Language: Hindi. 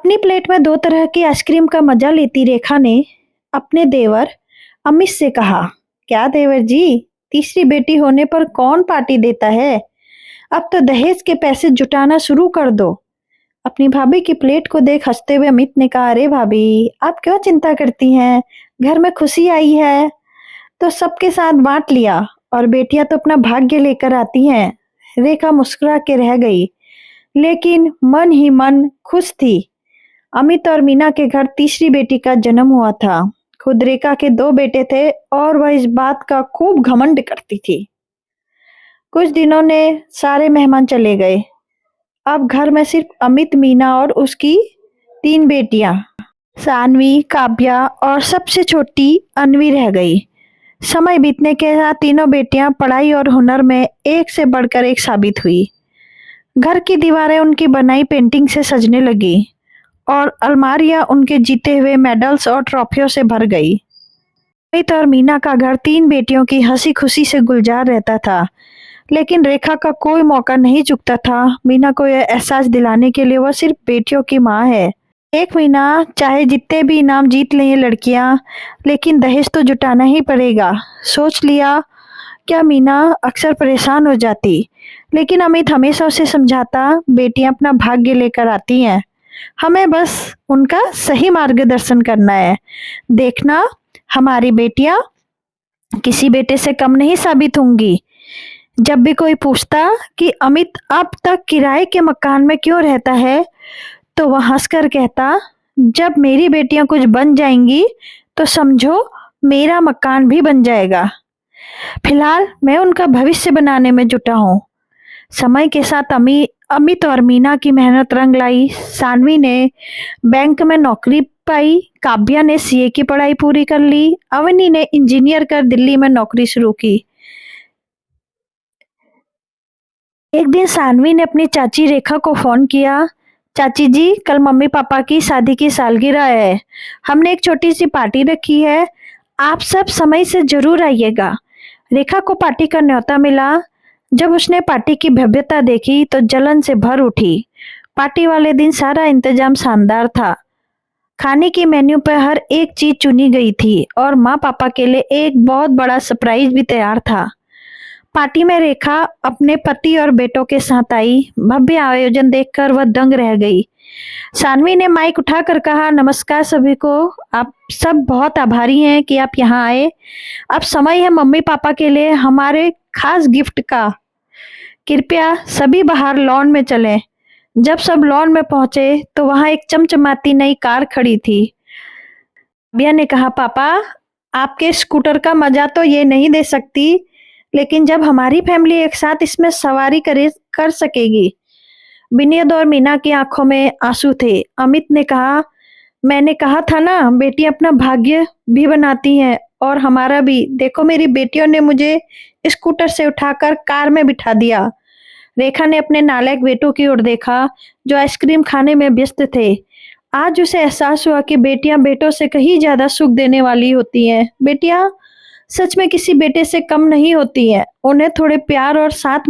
अपनी प्लेट में दो तरह की आइसक्रीम का मजा लेती रेखा ने अपने देवर अमित से कहा। क्या देवर जी, तीसरी बेटी होने पर कौन पार्टी देता है? अब तो दहेज के पैसे जुटाना शुरू कर दो। अपनी भाभी की प्लेट को देख हंसते हुए अमित ने कहा, अरे भाभी, आप क्यों चिंता करती हैं? घर में खुशी आई है तो सबके साथ बांट लिया, और बेटियां तो अपना भाग्य लेकर आती हैं। रेखा मुस्कुरा के रह गई, लेकिन मन ही मन खुश थी। अमित और मीना के घर तीसरी बेटी का जन्म हुआ था। खुद रेखा के दो बेटे थे और वह इस बात का खूब घमंड करती थी। कुछ दिनों ने सारे मेहमान चले गए। अब घर में सिर्फ अमित, मीना और उसकी तीन बेटियां, सानवी, काव्या और सबसे छोटी अनवी रह गई। समय बीतने के साथ तीनों बेटियां पढ़ाई और हुनर में एक से बढ़कर एक साबित हुई। घर की दीवारें उनकी बनाई पेंटिंग से सजने लगी और अलमारियां उनके जीते हुए मेडल्स और ट्रॉफियों से भर गई। अमित और मीना का घर तीन बेटियों की हंसी खुशी से गुलजार रहता था, लेकिन रेखा का कोई मौका नहीं चूकता था मीना को यह एहसास दिलाने के लिए वह सिर्फ बेटियों की माँ है। एक मीना, चाहे जितने भी इनाम जीत लें ये लड़कियां, लेकिन दहेज तो जुटाना ही पड़ेगा। सोच लिया। क्या मीना अक्सर परेशान हो जाती, लेकिन अमित हमेशा उसे समझाता, बेटियां अपना भाग्य लेकर आती हैं, हमें बस उनका सही मार्गदर्शन करना है। देखना, हमारी बेटियां किसी बेटे से कम नहीं साबित होंगी। जब भी कोई पूछता कि अमित अब तक किराए के मकान में क्यों रहता है, तो वह हंसकर कहता, जब मेरी बेटियां कुछ बन जाएंगी तो समझो मेरा मकान भी बन जाएगा। फिलहाल मैं उनका भविष्य बनाने में जुटा हूँ। समय के साथ अमित और मीना की मेहनत रंग लाई। सानवी ने बैंक में नौकरी पाई, काव्या ने सीए की पढ़ाई पूरी कर ली, अवनी ने इंजीनियर कर दिल्ली में नौकरी शुरू की। एक दिन सानवी ने अपनी चाची रेखा को फोन किया, चाची जी, कल मम्मी पापा की शादी की सालगिरह है, हमने एक छोटी सी पार्टी रखी है, आप सब समय से जरूर आइएगा। रेखा को पार्टी का न्योता मिला। जब उसने पार्टी की भव्यता देखी तो जलन से भर उठी। पार्टी वाले दिन सारा इंतजाम शानदार था। खाने की मेन्यू पर हर एक चीज चुनी गई थी और माँ पापा के लिए एक बहुत बड़ा सरप्राइज भी तैयार था। पार्टी में रेखा अपने पति और बेटों के साथ आई। भव्य आयोजन देखकर वह दंग रह गई। सानवी ने माइक उठाकर कहा, नमस्कार सभी को, आप सब बहुत आभारी हैं कि आप यहाँ आए। अब समय है मम्मी पापा के लिए हमारे खास गिफ्ट का। कृपया सभी बाहर लॉन में चलें। जब सब लॉन में पहुंचे तो वहां एक चमचमाती नई कार खड़ी थी। काव्या ने कहा, पापा, आपके स्कूटर का मजा तो ये नहीं दे सकती, लेकिन जब हमारी फैमिली एक साथ इसमें सवारी कर सकेगी। विनीत और मीना की आंखों में आंसू थे। अमित ने कहा, मैंने कहा था ना, बेटी अपना भाग्य भी बनाती हैं और हमारा भी। देखो, मेरी बेटियों ने मुझे स्कूटर से उठाकर कार में बिठा दिया। रेखा ने अपने नालायक बेटों की ओर देखा जो आइसक्रीम खाने में व्यस्त थे। आज उसे एहसास हुआ कि बेटियां बेटों से कहीं ज्यादा सुख देने वाली होती हैं। बेटियां सच में किसी बेटे से कम नहीं होती हैं। उन्हें थोड़े प्यार और साथ